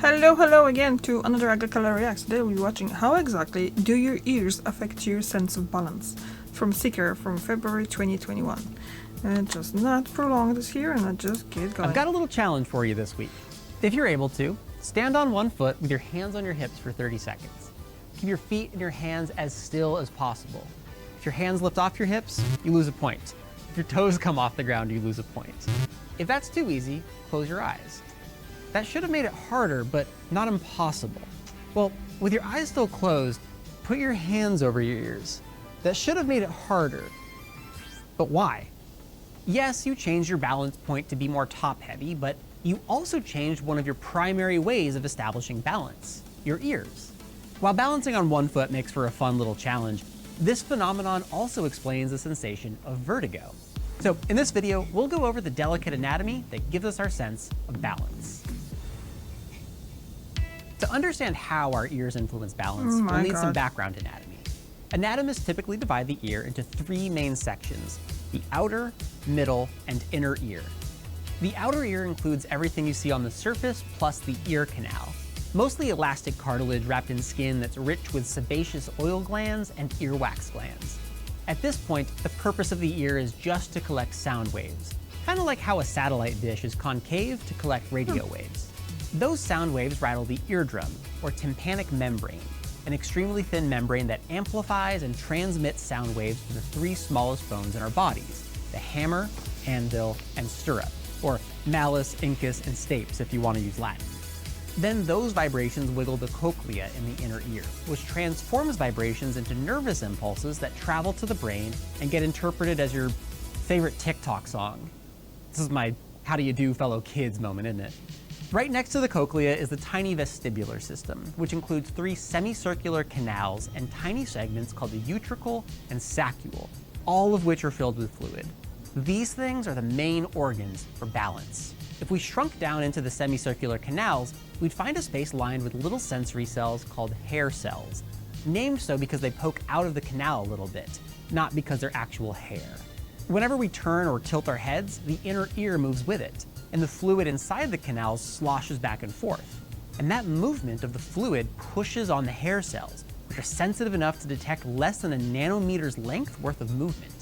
Hello again to another Agricolor Reacts. Today we'll be watching how exactly do your ears affect your sense of balance, from Seeker from February 2021. And just not prolong this here and not just get going. I've got a little challenge for you this week. If you're able to, stand on one foot with your hands on your hips for 30 seconds. Keep your feet and your hands as still as possible. If your hands lift off your hips, you lose a point. If your toes come off the ground, you lose a point. If that's too easy, close your eyes. That should have made it harder, but not impossible. Well, with your eyes still closed, put your hands over your ears. That should have made it harder. But why? Yes, you changed your balance point to be more top-heavy, but you also changed one of your primary ways of establishing balance, your ears. While balancing on one foot makes for a fun little challenge, this phenomenon also explains the sensation of vertigo. So in this video, we'll go over the delicate anatomy that gives us our sense of balance. To understand how our ears influence balance, we'll need some background anatomy. Anatomists typically divide the ear into three main sections: the outer, middle, and inner ear. The outer ear includes everything you see on the surface plus the ear canal, mostly elastic cartilage wrapped in skin that's rich with sebaceous oil glands and earwax glands. At this point, the purpose of the ear is just to collect sound waves, kind of like how a satellite dish is concave to collect radio waves. Those sound waves rattle the eardrum, or tympanic membrane, an extremely thin membrane that amplifies and transmits sound waves to the three smallest bones in our bodies: the hammer, anvil, and stirrup, or malleus, incus, and stapes if you want to use Latin. Then those vibrations wiggle the cochlea in the inner ear, which transforms vibrations into nervous impulses that travel to the brain and get interpreted as your favorite TikTok song. This is my how do you do fellow kids moment, isn't it? Right next to the cochlea is the tiny vestibular system, which includes three semicircular canals and tiny segments called the utricle and saccule, all of which are filled with fluid. These things are the main organs for balance. If we shrunk down into the semicircular canals, we'd find a space lined with little sensory cells called hair cells, named so because they poke out of the canal a little bit, not because they're actual hair. Whenever we turn or tilt our heads, the inner ear moves with it, and the fluid inside the canals sloshes back and forth. And that movement of the fluid pushes on the hair cells, which are sensitive enough to detect less than a nanometer's length worth of movement.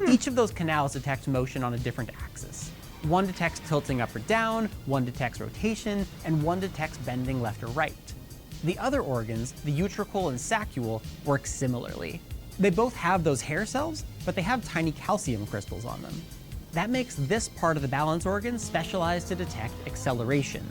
Each of those canals detects motion on a different axis. One detects tilting up or down, one detects rotation, and one detects bending left or right. The other organs, the utricle and saccule, work similarly. They both have those hair cells, but they have tiny calcium crystals on them. That makes this part of the balance organ specialized to detect acceleration.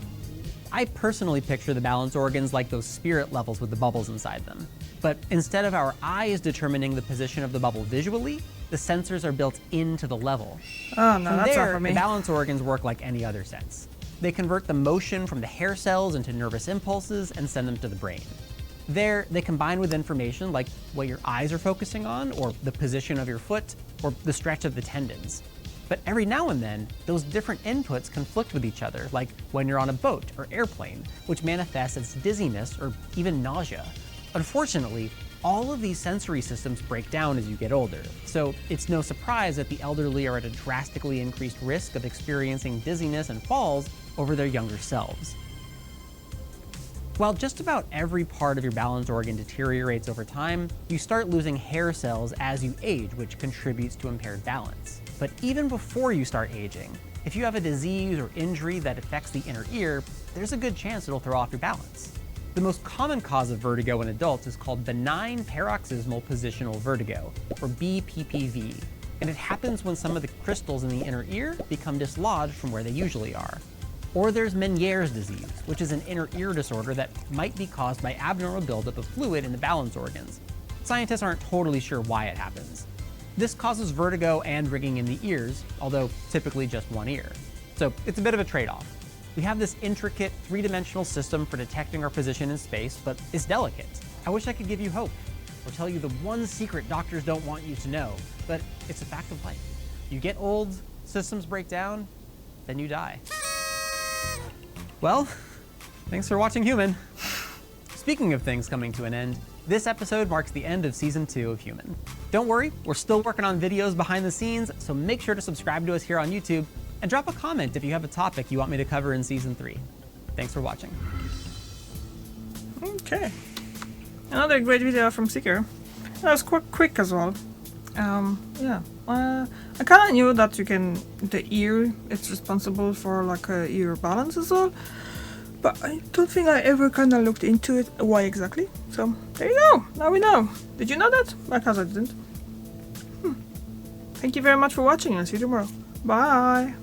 I personally picture the balance organs like those spirit levels with the bubbles inside them. But instead of our eyes determining the position of the bubble visually, the sensors are built into the level. Oh no, that's not for me. The balance organs work like any other sense. They convert the motion from the hair cells into nervous impulses and send them to the brain. There, they combine with information like what your eyes are focusing on, or the position of your foot, or the stretch of the tendons. But every now and then, those different inputs conflict with each other, like when you're on a boat or airplane, which manifests as dizziness or even nausea. Unfortunately, all of these sensory systems break down as you get older, so it's no surprise that the elderly are at a drastically increased risk of experiencing dizziness and falls over their younger selves. While just about every part of your balance organ deteriorates over time, you start losing hair cells as you age, which contributes to impaired balance. But even before you start aging, if you have a disease or injury that affects the inner ear, there's a good chance it'll throw off your balance. The most common cause of vertigo in adults is called benign paroxysmal positional vertigo, or BPPV, and it happens when some of the crystals in the inner ear become dislodged from where they usually are. Or there's Meniere's disease, which is an inner ear disorder that might be caused by abnormal buildup of fluid in the balance organs. Scientists aren't totally sure why it happens. This causes vertigo and ringing in the ears, although typically just one ear. So it's a bit of a trade-off. We have this intricate, three-dimensional system for detecting our position in space, but it's delicate. I wish I could give you hope, or tell you the one secret doctors don't want you to know, but it's a fact of life. You get old, systems break down, then you die. Well, thanks for watching Human. Speaking of things coming to an end, this episode marks the end of Season 2 of Human. Don't worry, we're still working on videos behind the scenes, so make sure to subscribe to us here on YouTube, and drop a comment if you have a topic you want me to cover in Season 3. Thanks for watching. Okay. Another great video from Seeker. That was quite quick as well. Yeah. I kind of knew that the ear is responsible for like ear balance as well, but I don't think I ever kind of looked into it, why exactly. So there you go. Now we know. Did you know that? Because I didn't. Thank you very much for watching, and see you tomorrow. Bye.